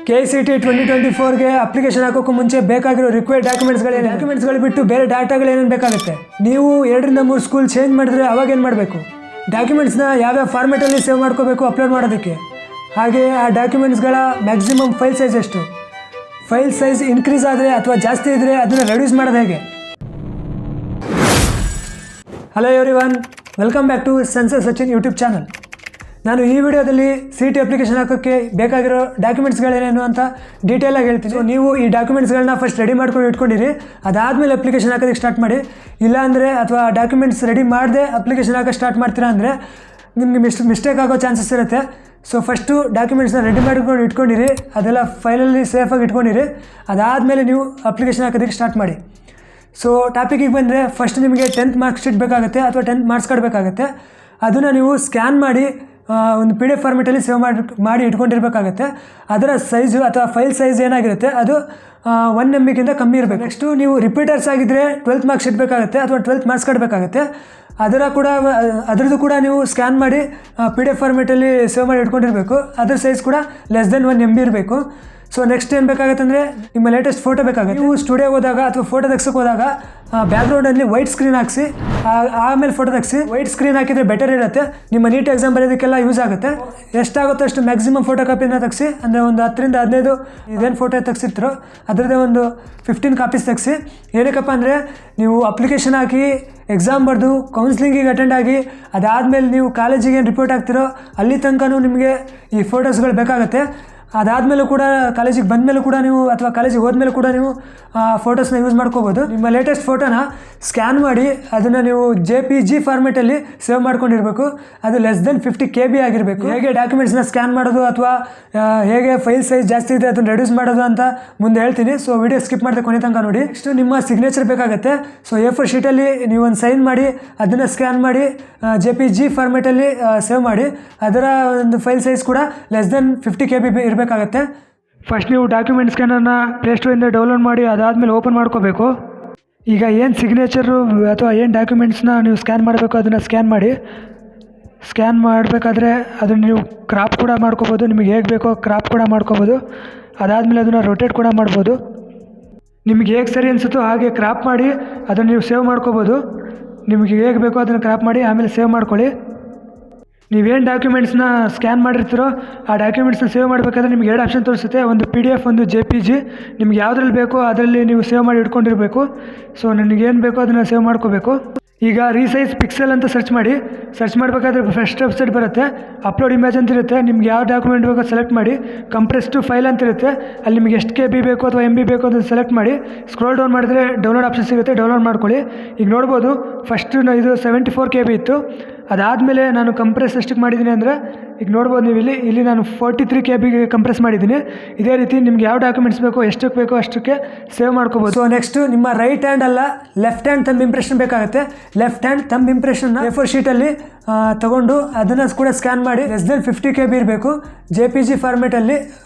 KCET 2024ಗೆ application ಹಾಕೋಕ್ಕೂ ಮುಂಚೆ ಬೇಕಾಗಿರೋ required ಡಾಕ್ಯುಮೆಂಟ್ಸ್ಗಳು ಬಿಟ್ಟು ಬೇರೆ ಡಾಟಾಗಳೇನೇನು ಬೇಕಾಗುತ್ತೆ. ನೀವು 2 ರಿಂದ 3 ಸ್ಕೂಲ್ ಚೇಂಜ್ ಮಾಡಿದ್ರೆ ಅವಾಗ ಏನು ಮಾಡಬೇಕು, ಡಾಕ್ಯುಮೆಂಟ್ಸ್ನ ಯಾವ್ಯಾವ ಫಾರ್ಮೆಟಲ್ಲಿ ಸೇವ್ ಮಾಡ್ಕೋಬೇಕು ಅಪ್ಲೋಡ್ ಮಾಡೋದಕ್ಕೆ, ಹಾಗೆ ಆ ಡಾಕ್ಯುಮೆಂಟ್ಸ್ಗಳ ಮ್ಯಾಕ್ಸಿಮಮ್ ಫೈಲ್ ಸೈಜ್ ಎಷ್ಟು, ಫೈಲ್ ಸೈಜ್ ಇನ್ಕ್ರೀಸ್ ಆದರೆ ಅಥವಾ ಜಾಸ್ತಿ ಇದ್ದರೆ ಅದನ್ನು ರೆಡ್ಯೂಸ್ ಮಾಡೋದು ಹೇಗೆ. Hello everyone, welcome back to sensor Sachin YouTube channel. ನಾನು ಈ ವಿಡಿಯೋದಲ್ಲಿ CET ಅಪ್ಲಿಕೇಶನ್ ಹಾಕೋಕ್ಕೆ ಬೇಕಾಗಿರೋ ಡಾಕ್ಯುಮೆಂಟ್ಸ್ಗಳೇನೇನು ಅಂತ ಡೀಟೇಲಾಗಿ ಹೇಳ್ತೀನಿ. ಸೊ ನೀವು ಈ ಡಾಕ್ಯುಮೆಂಟ್ಸ್ಗಳನ್ನ ಫಸ್ಟ್ ರೆಡಿ ಮಾಡ್ಕೊಂಡು ಇಟ್ಕೊಂಡಿರಿ, ಅದಾದಮೇಲೆ ಅಪ್ಲಿಕೇಶನ್ ಹಾಕೋದಕ್ಕೆ ಸ್ಟಾರ್ಟ್ ಮಾಡಿ. ಇಲ್ಲಾಂದರೆ ಅಥವಾ ಡಾಕ್ಯುಮೆಂಟ್ಸ್ ರೆಡಿ ಮಾಡದೆ ಅಪ್ಲಿಕೇಶನ್ ಹಾಕೋಕ್ಕೆ ಸ್ಟಾರ್ಟ್ ಮಾಡ್ತೀರಾ ಅಂದರೆ ನಿಮಗೆ ಮಿಸ್ಟೇಕ್ ಆಗೋ ಚಾನ್ಸಸ್ ಇರುತ್ತೆ. ಸೊ ಫಸ್ಟು ಡಾಕ್ಯುಮೆಂಟ್ಸ್ನ ರೆಡಿ ಮಾಡ್ಕೊಂಡು ಇಟ್ಕೊಂಡಿರಿ, ಅದೆಲ್ಲ ಫೈಲಲ್ಲಿ ಸೇಫಾಗಿ ಇಟ್ಕೊಂಡಿರಿ. ಅದಾದಮೇಲೆ ನೀವು ಅಪ್ಲಿಕೇಶನ್ ಹಾಕೋದಕ್ಕೆ ಸ್ಟಾರ್ಟ್ ಮಾಡಿ. ಸೊ ಟಾಪಿಕಿಗೆ ಬಂದರೆ ಫಸ್ಟ್ ನಿಮಗೆ 10th ಮಾರ್ಕ್ಸ್ ಶೀಟ್ ಬೇಕಾಗುತ್ತೆ ಅಥವಾ 10th ಮಾರ್ಕ್ಸ್ ಕಾರ್ಡ್ ಬೇಕಾಗುತ್ತೆ. ಅದನ್ನು ನೀವು ಸ್ಕ್ಯಾನ್ ಮಾಡಿ ಒಂದು PDF ಫಾರ್ಮೆಟಲ್ಲಿ ಸೇವ್ ಮಾಡಿ ಇಟ್ಕೊಂಡಿರ್ಬೇಕಾಗತ್ತೆ. ಅದರ ಸೈಜು ಅಥವಾ ಫೈಲ್ ಸೈಜ್ ಏನಾಗಿರುತ್ತೆ ಅದು 1 MBಗಿಂತ ಕಮ್ಮಿ ಇರಬೇಕು. ನೆಕ್ಸ್ಟು ನೀವು ರಿಪೀಟರ್ಸ್ ಆಗಿದ್ದರೆ 12th ಮಾರ್ಕ್ಸ್ ಶೀಟ್ ಬೇಕಾಗುತ್ತೆ ಅಥವಾ 12th ಮಾರ್ಕ್ಸ್ ಕಾರ್ಡ್ ಬೇಕಾಗುತ್ತೆ. ಅದರದ್ದು ಕೂಡ ನೀವು ಸ್ಕ್ಯಾನ್ ಮಾಡಿ PDF ಫಾರ್ಮೆಟಲ್ಲಿ ಸೇವ್ ಮಾಡಿ ಇಟ್ಕೊಂಡಿರಬೇಕು. ಅದರ ಸೈಜ್ ಕೂಡ ಲೆಸ್ ದೆನ್ 1 MB ಇರಬೇಕು. ಸೊ ನೆಕ್ಸ್ಟ್ ಏನು ಬೇಕಾಗುತ್ತೆ ಅಂದರೆ ನಿಮ್ಮ ಲೇಟೆಸ್ಟ್ ಫೋಟೋ ಬೇಕಾಗುತ್ತೆ. ನೀವು ಸ್ಟುಡಿಯೋಗೆ ಹೋದಾಗ ಅಥವಾ ಫೋಟೋ ತೆಗ್ಸೋಕೆ ಹೋದಾಗ ಬ್ಯಾಕ್ಗ್ರೌಂಡಲ್ಲಿ ವೈಟ್ ಸ್ಕ್ರೀನ್ ಹಾಕಿಸಿ ಆಮೇಲೆ ಫೋಟೋ ತೆಗ್ಸಿ. ವೈಟ್ ಸ್ಕ್ರೀನ್ ಹಾಕಿದರೆ ಬೆಟರ್ ಇರುತ್ತೆ, ನಿಮ್ಮ ನೀಟ್ ಎಕ್ಸಾಮ್ ಬರೆಯೋದಕ್ಕೆಲ್ಲ ಯೂಸ್ ಆಗುತ್ತೆ. ಎಷ್ಟಾಗುತ್ತೋ ಅಷ್ಟು ಮ್ಯಾಕ್ಸಿಮಮ್ ಫೋಟೋ ಕಾಪಿನ ತೆಗ್ಸಿ, ಅಂದರೆ ಒಂದು 10 ರಿಂದ 15 ಇದೇನು ಫೋಟೋ ತೆಗ್ಸಿರ್ತೀರೋ ಅದರದ್ದೇ ಒಂದು 15 ಕಾಪೀಸ್ ತೆಗ್ಸಿ. ಏನಕ್ಕಪ್ಪ ಅಂದರೆ ನೀವು ಅಪ್ಲಿಕೇಶನ್ ಹಾಕಿ ಎಕ್ಸಾಮ್ ಬರೆದು ಕೌನ್ಸ್ಲಿಂಗಿಗೆ ಅಟೆಂಡ್ ಆಗಿ ಅದಾದಮೇಲೆ ನೀವು ಕಾಲೇಜಿಗೆ ಏನು ರಿಪೋರ್ಟ್ ಆಗ್ತಿರೋ ಅಲ್ಲಿ ತನಕನೂ ನಿಮಗೆ ಈ ಫೋಟೋಸ್ಗಳು ಬೇಕಾಗುತ್ತೆ. ಅದಾದಮೇಲೂ ಕೂಡ ಕಾಲೇಜಿಗೆ ಬಂದಮೇಲೂ ಕೂಡ ನೀವು ಅಥವಾ ಕಾಲೇಜಿಗೆ ಹೋದ್ಮೇಲೆ ಕೂಡ ನೀವು ಫೋಟೋಸ್ನ ಯೂಸ್ ಮಾಡ್ಕೋಬೋದು. ನಿಮ್ಮ ಲೇಟೆಸ್ಟ್ ಫೋಟೋನ ಸ್ಕ್ಯಾನ್ ಮಾಡಿ ಅದನ್ನು ನೀವು JPG ಫಾರ್ಮೆಟಲ್ಲಿ ಸೇವ್ ಮಾಡ್ಕೊಂಡಿರಬೇಕು. ಅದು ಲೆಸ್ ದೆನ್ 50 KB ಆಗಿರಬೇಕು. ಹೇಗೆ ಡಾಕ್ಯುಮೆಂಟ್ಸ್ನ ಸ್ಕ್ಯಾನ್ ಮಾಡೋದು ಅಥವಾ ಹೇಗೆ ಫೈಲ್ ಸೈಜ್ ಜಾಸ್ತಿ ಇದೆ ಅದನ್ನು ರೆಡ್ಯೂಸ್ ಮಾಡೋದು ಅಂತ ಮುಂದೆ ಹೇಳ್ತೀನಿ. ಸೊ ವಿಡಿಯೋ ಸ್ಕಿಪ್ ಮಾಡಿದೆ ಕೊನೆ ತನಕ ನೋಡಿ. ನೆಕ್ಸ್ಟು ನಿಮ್ಮ ಸಿಗ್ನೇಚರ್ ಬೇಕಾಗುತ್ತೆ. ಸೊ A4 ಶೀಟಲ್ಲಿ ನೀವು ಒಂದು ಸೈನ್ ಮಾಡಿ ಅದನ್ನು ಸ್ಕ್ಯಾನ್ ಮಾಡಿ JPG ಫಾರ್ಮೆಟಲ್ಲಿ ಸೇವ್ ಮಾಡಿ. ಅದರ ಒಂದು ಫೈಲ್ ಸೈಜ್ ಕೂಡ ಲೆಸ್ ದೆನ್ 50 KB ಇರಬೇಕಾಗತ್ತೆ. ಫಸ್ಟ್ ನೀವು ಡಾಕ್ಯುಮೆಂಟ್ ಸ್ಕ್ಯಾನರ್ನ ಪ್ಲೇಸ್ಟೋರಿಂದ ಡೌನ್ಲೋಡ್ ಮಾಡಿ ಅದಾದಮೇಲೆ ಓಪನ್ ಮಾಡ್ಕೋಬೇಕು. ಈಗ ಏನು ಸಿಗ್ನೇಚರು ಅಥವಾ ಏನು ಡಾಕ್ಯುಮೆಂಟ್ಸ್ನ ನೀವು ಸ್ಕ್ಯಾನ್ ಮಾಡಬೇಕು ಅದನ್ನು ಸ್ಕ್ಯಾನ್ ಮಾಡಿ. ಸ್ಕ್ಯಾನ್ ಮಾಡಬೇಕಾದ್ರೆ ಅದನ್ನು ನೀವು ಕ್ರಾಪ್ ಕೂಡ ಮಾಡ್ಕೋಬೋದು, ನಿಮಗೆ ಹೇಗೆ ಬೇಕೋ ಕ್ರಾಪ್ ಕೂಡ ಮಾಡ್ಕೋಬೋದು. ಅದಾದಮೇಲೆ ಅದನ್ನು ರೊಟೇಟ್ ಕೂಡ ಮಾಡ್ಬೋದು. ನಿಮಗೆ ಹೇಗೆ ಸರಿ ಅನಿಸುತ್ತೋ ಹಾಗೆ ಕ್ರಾಪ್ ಮಾಡಿ ಅದನ್ನು ನೀವು ಸೇವ್ ಮಾಡ್ಕೋಬೋದು. ನಿಮಗೆ ಹೇಗೆ ಬೇಕೋ ಅದನ್ನು ಕ್ರಾಪ್ ಮಾಡಿ ಆಮೇಲೆ ಸೇವ್ ಮಾಡ್ಕೊಳ್ಳಿ. ನೀವೇನು ಡಾಕ್ಯುಮೆಂಟ್ಸ್ನ ಸ್ಕ್ಯಾನ್ ಮಾಡಿರ್ತೀರೋ ಆ ಡಾಕ್ಯುಮೆಂಟ್ಸ್ನ ಸೇವ್ ಮಾಡಬೇಕಾದ್ರೆ ನಿಮ್ಗೆ 2 ಆಪ್ಷನ್ ತೋರಿಸುತ್ತೆ, ಒಂದು PDF, ಒಂದು JPG. ನಿಮ್ಗೆ ಯಾವುದ್ರಲ್ಲಿ ಬೇಕೋ ಅದರಲ್ಲಿ ನೀವು ಸೇವ್ ಮಾಡಿ ಇಟ್ಕೊಂಡಿರಬೇಕು. ಸೊ ನನಗೇನು ಬೇಕೋ ಅದನ್ನು ಸೇವ್ ಮಾಡ್ಕೋಬೇಕು. ಈಗ ರೀಸೈಜ್ ಪಿಕ್ಸೆಲ್ ಅಂತ ಸರ್ಚ್ ಮಾಡಿ. ಸರ್ಚ್ ಮಾಡಬೇಕಾದ್ರೆ ಫಸ್ಟ್ ವೆಬ್ಸೈಟ್ ಬರುತ್ತೆ, ಅಪ್ಲೋಡ್ ಇಮೇಜ್ ಅಂತ ಇರುತ್ತೆ. ನಿಮ್ಗೆ ಯಾವ ಡಾಕ್ಯುಮೆಂಟ್ ಬೇಕೋ ಸೆಲೆಕ್ಟ್ ಮಾಡಿ. ಕಂಪ್ರೆಸ್ ಟು ಫೈಲ್ ಅಂತ ಇರುತ್ತೆ, ಅಲ್ಲಿ ನಿಮಗೆ ಎಷ್ಟು KB ಬೇಕು ಅಥವಾ MB ಬೇಕು ಅಂತ ಸೆಲೆಕ್ಟ್ ಮಾಡಿ. ಸ್ಕ್ರೋಲ್ ಡೌನ್ ಮಾಡಿದ್ರೆ ಡೌನ್ಲೋಡ್ ಆಪ್ಷನ್ ಸಿಗುತ್ತೆ, ಡೌನ್ಲೋಡ್ ಮಾಡ್ಕೊಳ್ಳಿ. ಈಗ ನೋಡ್ಬೋದು ಫಸ್ಟು ಇದು 74 KB ಇತ್ತು. ಅದಾದಮೇಲೆ ನಾನು ಕಂಪ್ರೆಸ್ ಎಷ್ಟಕ್ಕೆ ಮಾಡಿದ್ದೀನಿ ಅಂದರೆ ಈಗ ನೋಡ್ಬೋದು ನೀವು ಇಲ್ಲಿ ನಾನು 43 KBಗೆ ಕಂಪ್ರೆಸ್ ಮಾಡಿದ್ದೀನಿ. ಇದೇ ರೀತಿ ನಿಮ್ಗೆ ಯಾವ ಡಾಕ್ಯುಮೆಂಟ್ಸ್ ಬೇಕೋ ಎಷ್ಟಕ್ಕೆ ಬೇಕೋ ಅಷ್ಟಕ್ಕೆ ಸೇವ್ ಮಾಡ್ಕೋಬೋದು. ಸೊ ನೆಕ್ಸ್ಟು ನಿಮ್ಮ ರೈಟ್ ಹ್ಯಾಂಡ್ ಅಲ್ಲ ಲೆಫ್ಟ್ ಹ್ಯಾಂಡ್ ಥಂಬ್ ಇಂಪ್ರೆಷನ್ ಬೇಕಾಗುತ್ತೆ. ಲೆಫ್ಟ್ ಹ್ಯಾಂಡ್ ಥಂಬ್ ಇಂಪ್ರೆಷನ್ನ A4 ಶೀಟಲ್ಲಿ ತೊಗೊಂಡು ಅದನ್ನು ಕೂಡ ಸ್ಕ್ಯಾನ್ ಮಾಡಿ ಲೆಸ್ ದೆನ್ 50 KB ಇರಬೇಕು. JPG ಫಾರ್ಮೆಟಲ್ಲಿ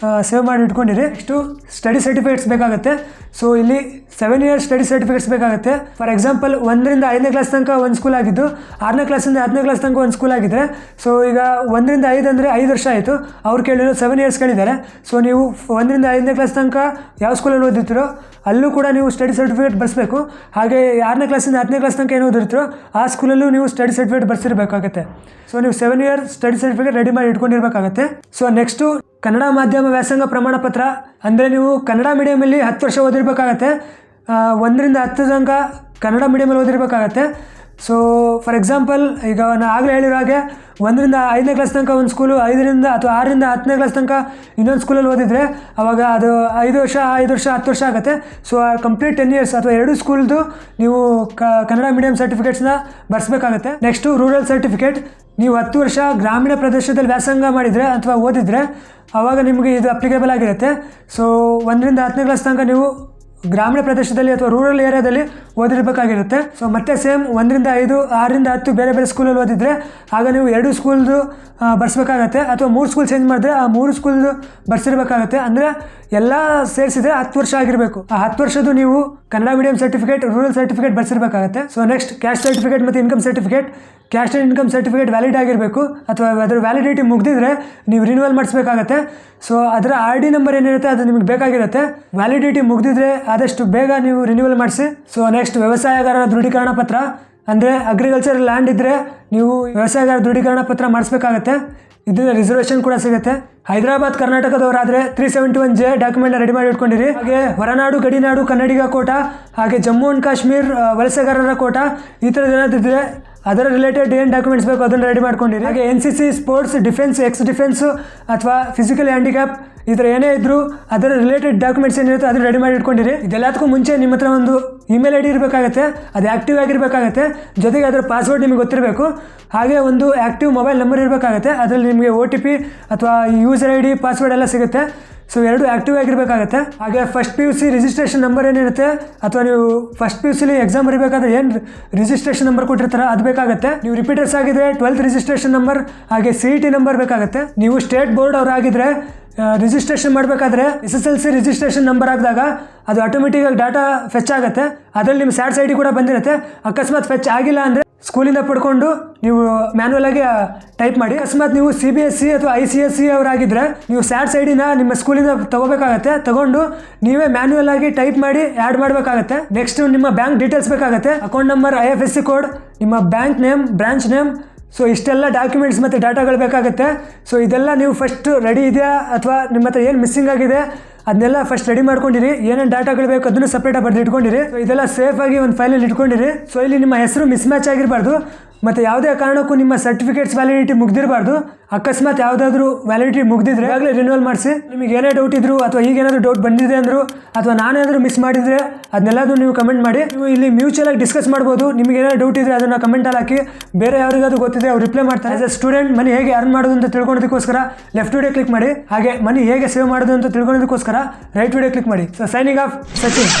ಸೇವ್ ಮಾಡಿ ಇಟ್ಕೊಂಡಿರಿ. ನೆಕ್ಸ್ಟು ಸ್ಟಡಿ ಸರ್ಟಿಫಿಕೇಟ್ಸ್ ಬೇಕಾಗುತ್ತೆ. ಸೊ ಇಲ್ಲಿ 7 ಇಯರ್ಸ್ ಸ್ಟಡಿ ಸರ್ಟಿಫಿಕೇಟ್ಸ್ ಬೇಕಾಗುತ್ತೆ. ಫಾರ್ ಎಕ್ಸಾಂಪಲ್ 1 ರಿಂದ 5ನೇ ಕ್ಲಾಸ್ ತನಕ ಒಂದು ಸ್ಕೂಲ್ ಆಗಿದ್ದು, 6ನೇ ಕ್ಲಾಸಿಂದ 10ನೇ ಕ್ಲಾಸ್ ತನಕ ಒಂದು ಸ್ಕೂಲ್ ಆಗಿದ್ದರೆ, ಸೊ ಈಗ 1 ರಿಂದ 5 ಅಂದರೆ 5 ವರ್ಷ ಆಯಿತು. ಅವ್ರು ಕೇಳಿದ್ರು 7 ಇಯರ್ಸ್ ಕೇಳಿದ್ದಾರೆ. ಸೊ ನೀವು 1 ರಿಂದ 5ನೇ ಕ್ಲಾಸ್ ತನಕ ಯಾವ ಸ್ಕೂಲಲ್ಲಿ ಓದಿರ್ತೀರೋ ಅಲ್ಲೂ ಕೂಡ ನೀವು ಸ್ಟಡಿ ಸರ್ಟಿಫಿಕೇಟ್ ಬರೆಸಬೇಕು. ಹಾಗೆ 6ನೇ ಕ್ಲಾಸಿಂದ 10ನೇ ಕ್ಲಾಸ್ ತನಕ ಏನು ಓದಿರ್ತೀರೋ ಆ ಸ್ಕೂಲಲ್ಲೂ ನೀವು ಸ್ಟಡಿ ಸರ್ಟಿಫಿಕೇಟ್ ಬರ್ಸಿರಬೇಕಾಗುತ್ತೆ. ಸೊ ನೀವು 7 ಇಯರ್ಸ್ ಸ್ಟಡಿ ಸರ್ಟಿಫಿಕೇಟ್ ರೆಡಿ ಮಾಡಿ ಇಟ್ಕೊಂಡಿರಬೇಕಾಗತ್ತೆ. ಸೊ ನೆಕ್ಸ್ಟು ಕನ್ನಡ ಮಾಧ್ಯಮ ವ್ಯಾಸಂಗ ಪ್ರಮಾಣ ಪತ್ರ, ಅಂದರೆ ನೀವು ಕನ್ನಡ ಮೀಡಿಯಮಲ್ಲಿ 10 ವರ್ಷ ಓದಿರಬೇಕಾಗತ್ತೆ. 1 ರಿಂದ 10 ತನಕ ಕನ್ನಡ ಮೀಡಿಯಮಲ್ಲಿ ಓದಿರಬೇಕಾಗತ್ತೆ. ಸೊ ಫಾರ್ ಎಕ್ಸಾಂಪಲ್ ಈಗ ನಾನು ಆಗಲೇ ಹೇಳಿರೋ ಹಾಗೆ 1 ರಿಂದ 5ನೇ ಕ್ಲಾಸ್ ತನಕ ಒಂದು ಸ್ಕೂಲು, 5 ರಿಂದ ಅಥವಾ 6 ರಿಂದ 10ನೇ ಕ್ಲಾಸ್ ತನಕ ಇನ್ನೊಂದು ಸ್ಕೂಲಲ್ಲಿ ಓದಿದರೆ ಅವಾಗ ಅದು 5 ವರ್ಷ 10 ವರ್ಷ ಆಗುತ್ತೆ. ಸೊ ಕಂಪ್ಲೀಟ್ 10 ಇಯರ್ಸ್ ಅಥವಾ 2 ಸ್ಕೂಲ್ದು ನೀವು ಕನ್ನಡ ಮೀಡಿಯಂ ಸರ್ಟಿಫಿಕೇಟ್ಸ್ನ ಬರ್ಸ್ಬೇಕಾಗತ್ತೆ. Next rural certificate. ನೀವು 10 ವರ್ಷ ಗ್ರಾಮೀಣ ಪ್ರದೇಶದಲ್ಲಿ ವ್ಯಾಸಂಗ ಮಾಡಿದರೆ ಅಥವಾ ಓದಿದರೆ ಆವಾಗ ನಿಮಗೆ ಇದು ಅಪ್ಲಿಕೇಬಲ್ ಆಗಿರುತ್ತೆ. ಸೊ 1 ರಿಂದ 10ನೇ ಕ್ಲಾಸ್ ತನಕ ನೀವು ಗ್ರಾಮೀಣ ಪ್ರದೇಶದಲ್ಲಿ ಅಥವಾ ರೂರಲ್ ಏರಿಯಾದಲ್ಲಿ ಓದಿರಬೇಕಾಗಿರುತ್ತೆ. ಸೊ ಮತ್ತೆ ಸೇಮ್ 1 ರಿಂದ 5, 6 ರಿಂದ 10 ಬೇರೆ ಬೇರೆ ಸ್ಕೂಲಲ್ಲಿ ಓದಿದ್ರೆ ಆಗ ನೀವು 2 ಸ್ಕೂಲ್ದು ಬರ್ಸ್ಬೇಕಾಗತ್ತೆ, ಅಥವಾ 3 ಸ್ಕೂಲ್ ಚೇಂಜ್ ಮಾಡಿದ್ರೆ ಆ 3 ಸ್ಕೂಲ್ದು ಬರ್ಸಿರ್ಬೇಕಾಗತ್ತೆ. ಅಂದರೆ ಎಲ್ಲ ಸೇರಿಸಿದ್ರೆ 10 ವರ್ಷ ಆಗಿರಬೇಕು. ಆ 10 ವರ್ಷದ್ದು ನೀವು Kannada medium certificate, rural certificate ಬರ್ಸಿರ್ಬೇಕಾಗತ್ತೆ. ಸೊ ನೆಕ್ಸ್ಟ್ ಕ್ಯಾಸ್ಟ್ ಸರ್ಟಿಫಿಕೇಟ್ ಮತ್ತು income certificate. Caste and income certificate valid ಆಗಿರಬೇಕು, ಅಥವಾ ಅದರ ವ್ಯಾಲಿಡಿಟಿ ಮುಗಿದಿದ್ರೆ ನೀವು ರಿನ್ಯೂವಲ್ ಮಾಡಿಸ್ಬೇಕಾಗತ್ತೆ. ಸೊ ಅದರ RD ನಂಬರ್ ಏನಿರುತ್ತೆ ಅದು ನಿಮಗೆ ಬೇಕಾಗಿರುತ್ತೆ. ವ್ಯಾಲಿಡಿಟಿ ಮುಗಿದಿದ್ರೆ ಆದಷ್ಟು ಬೇಗ ನೀವು ರಿನ್ಯೂವಲ್ ಮಾಡಿಸಿ. ಸೊ ನೆಕ್ಸ್ಟ್ ವ್ಯವಸಾಯಗಾರರ ದೃಢೀಕರಣ ಪತ್ರ, ಅಂದರೆ ಅಗ್ರಿಕಲ್ಚರ್ ಲ್ಯಾಂಡ್ ಇದ್ದರೆ ನೀವು ವ್ಯವಸಾಯಗಾರ ದೃಢೀಕರಣ ಪತ್ರ ಮಾಡಿಸ್ಬೇಕಾಗತ್ತೆ. ಇದರಿಂದ ರಿಸರ್ವೇಷನ್ ಕೂಡ ಸಿಗುತ್ತೆ. ಹೈದರಾಬಾದ್ ಕರ್ನಾಟಕದವರಾದರೆ 371J ಡಾಕ್ಯುಮೆಂಟ್ನ ರೆಡಿ ಮಾಡಿ ಇಟ್ಕೊಂಡಿರಿ. ಹಾಗೆ ಹೊರನಾಡು ಗಡಿನಾಡು ಕನ್ನಡಿಗ ಕೋಟ, ಹಾಗೆ ಜಮ್ಮು ಆ್ಯಂಡ್ ಕಾಶ್ಮೀರ್ ವಲಸೆಗಾರರ ಕೋಟ, ಈ ಥರದ್ದು ಏನಾದಿದ್ರೆ ಅದರ ರಿಲೇಟೆಡ್ ಏನು ಡಾಕ್ಯುಮೆಂಟ್ಸ್ ಬೇಕು ಅದನ್ನು ರೆಡಿ ಮಾಡ್ಕೊಂಡಿರಿ. ಹಾಗೆ NCC, sports, defence, X defence ಅಥವಾ ಫಿಸಿಕಲ್ ಹ್ಯಾಂಡಿಕ್ಯಾಪ್ ಈ ಥರ ಏನೇ ಇದ್ದರೂ ಅದರ ರಿಲೇಟೆಡ್ ಡಾಕ್ಯುಮೆಂಟ್ಸ್ ಏನಿರುತ್ತೆ ಅದನ್ನು ರೆಡಿ ಮಾಡಿ ಇಟ್ಕೊಂಡಿರಿ. ಇದೆಲ್ಲದಕ್ಕೂ ಮುಂಚೆ ನಿಮ್ಮ ಹತ್ರ ಒಂದು ಇಮೇಲ್ ID ಇರಬೇಕಾಗತ್ತೆ, ಅದು ಆ್ಯಕ್ಟಿವ್ ಆಗಿರಬೇಕಾಗತ್ತೆ. ಜೊತೆಗೆ ಅದರ ಪಾಸ್ವರ್ಡ್ ನಿಮಗೆ ಗೊತ್ತಿರಬೇಕು. ಹಾಗೆ ಒಂದು ಆ್ಯಕ್ಟಿವ್ ಮೊಬೈಲ್ ನಂಬರ್ ಇರಬೇಕಾಗತ್ತೆ, ಅದರಲ್ಲಿ ನಿಮಗೆ OTP ಅಥವಾ ಯೂಸರ್ ID, ಪಾಸ್ವರ್ಡ್ ಎಲ್ಲ ಸಿಗುತ್ತೆ. ಸೊ 2 ಆ್ಯಕ್ಟಿವ್ ಆಗಿರಬೇಕಾಗತ್ತೆ. ಹಾಗೆ ಫಸ್ಟ್ PUC ರಿಜಿಸ್ಟ್ರೇಷನ್ ನಂಬರ್ ಏನಿರುತ್ತೆ, ಅಥವಾ ನೀವು ಫಸ್ಟ್ PUCಲಿ ಎಕ್ಸಾಮ್ ಬರೀಬೇಕಾದ್ರೆ ಏನು ರಿಜಿಸ್ಟ್ರೇಷನ್ ನಂಬರ್ ಕೊಟ್ಟಿರ್ತಾರೆ ಅದು ಬೇಕಾಗುತ್ತೆ. ನೀವು ರಿಪೀಟರ್ಸ್ ಆಗಿದ್ರೆ 12th ರಿಜಿಸ್ಟ್ರೇಷನ್ ನಂಬರ್, ಹಾಗೆ CET ನಂಬರ್ ಬೇಕಾಗುತ್ತೆ. ನೀವು ಸ್ಟೇಟ್ ಬೋರ್ಡ್ ಅವರಾಗಿದ್ದರೆ ರಿಜಿಸ್ಟ್ರೇಷನ್ ಮಾಡಬೇಕಾದ್ರೆ SSLC ರಿಜಿಸ್ಟ್ರೇಷನ್ ನಂಬರ್ ಹಾಕಿದಾಗ ಅದು ಆಟೋಮೆಟಿಕಾಗಿ ಡಾಟಾ ಫೆಚ್ ಆಗುತ್ತೆ. ಅದರಲ್ಲಿ ನಿಮ್ಮ SATS ID ಕೂಡ ಬಂದಿರುತ್ತೆ. ಅಕಸ್ಮಾತ್ ಫೆಚ್ ಆಗಿಲ್ಲ ಅಂದರೆ ಸ್ಕೂಲಿಂದ ಪಡ್ಕೊಂಡು ನೀವು ಮ್ಯಾನ್ಯಲ್ ಆಗಿ ಟೈಪ್ ಮಾಡಿ. ಅಕಸ್ಮಾತ್ ನೀವು CBSE ಅಥವಾ ICSE ಅವರಾಗಿದ್ದರೆ ನೀವು SATS ID-ನ ನಿಮ್ಮ ಸ್ಕೂಲಿಂದ ತಗೋಬೇಕಾಗತ್ತೆ. ತಗೊಂಡು ನೀವೇ ಮ್ಯಾನ್ಯಲ್ ಆಗಿ ಟೈಪ್ ಮಾಡಿ ಆ್ಯಡ್ ಮಾಡಬೇಕಾಗತ್ತೆ. ನೆಕ್ಸ್ಟ್ ನಿಮ್ಮ ಬ್ಯಾಂಕ್ ಡೀಟೇಲ್ಸ್ ಬೇಕಾಗುತ್ತೆ, ಅಕೌಂಟ್ ನಂಬರ್, IFSC ಕೋಡ್, ನಿಮ್ಮ bank name, branch name. So ಇಷ್ಟೆಲ್ಲ ಡಾಕ್ಯುಮೆಂಟ್ಸ್ ಮತ್ತು ಡಾಟಾಗಳು ಬೇಕಾಗುತ್ತೆ. ಸೊ ಇದೆಲ್ಲ ನೀವು ಫಸ್ಟ್ ರೆಡಿ ಇದೆಯಾ ಅಥವಾ ನಿಮ್ಮ ಹತ್ರ ಏನು ಮಿಸ್ಸಿಂಗ್ ಆಗಿದೆ ಅದನ್ನೆಲ್ಲ ಫಸ್ಟ್ ರೆಡಿ ಮಾಡ್ಕೊಂಡಿರಿ. ಏನೇನು ಡಾಟಾಗಳು ಬೇಕು ಅದನ್ನು ಸಪ್ರೇಟಾಗಿ ಬರೆದು ಇಟ್ಕೊಂಡಿರಿ. ಸೊ ಇದೆಲ್ಲ ಸೇಫಾಗಿ ಒಂದು ಫೈಲಲ್ಲಿ ಇಟ್ಕೊಂಡಿರಿ. ಸೊ ಇಲ್ಲಿ ನಿಮ್ಮ ಹೆಸರು ಮಿಸ್ ಮ್ಯಾಚ್ ಆಗಿರಬಾರ್ದು, ಮತ್ತು ಯಾವುದೇ ಕಾರಣಕ್ಕೂ ನಿಮ್ಮ ಸರ್ಟಿಫಿಕೇಟ್ಸ್ ವ್ಯಾಲಿಡಿಟಿ ಮುಗ್ದಿರಬಾರ್ದು. ಅಕಸ್ಮಾತ್ ಯಾವುದಾದ್ರೂ ವ್ಯಾಲಿಡಿಟಿ ಮುಗ್ದಿದ್ರೆ ಆಗಲೇ ರಿನ್ಯೂವಲ್ ಮಾಡಿಸಿ. ನಿಮಗೆ ಏನೇ ಡೌಟ್ ಇದ್ರು ಅಥವಾ ಈಗೇನಾದರೂ ಡೌಟ್ ಬಂದಿದೆ ಅಂದರು ಅಥವಾ ನಾನೇನಾದರೂ ಮಿಸ್ ಮಾಡಿದರೆ ಅದನ್ನೆಲ್ಲದೂ ನೀವು ಕಮೆಂಟ್ ಮಾಡಿ. ನೀವು ಇಲ್ಲಿ ಮ್ಯೂಚುವಲಾಗಿ ಡಿಸ್ಕಸ್ ಮಾಡ್ಬೋದು. ನಿಮಗೆ ಏನಾದರೂ ಡೌಟ್ ಇದ್ದರೆ ಅದನ್ನು ಕಮೆಂಟಲ್ಲಿ ಹಾಕಿ. ಬೇರೆ ಯಾರಿಗಾದ್ರೂ ಗೊತ್ತಿದೆ ಅವ್ರು ರಿಪ್ಲೈ ಮಾಡ್ತಾರೆ. ಆಸ್ ಎ ಸ್ಟೂಡೆಂಟ್ ಮನಿ ಹೇಗೆ ಅರ್ನ್ ಮಾಡೋದು ಅಂತ ತಿಳ್ಕೊಳ್ಳೋದಕ್ಕೋಸ್ಕರ ಲೆಫ್ಟ್ ವಿಡಿಯೋ ಕ್ಲಿಕ್ ಮಾಡಿ. ಹಾಗೆ ಮನಿ ಹೇಗೆ ಸೇವ್ ಮಾಡೋದು ಅಂತ ತಿಳ್ಕೊಳ್ಳೋದಕ್ಕೋಸ್ಕರ ರೈಟ್ ವಿಡಿಯೋ ಕ್ಲಿಕ್ ಮಾಡಿ. So signing off, Sachin.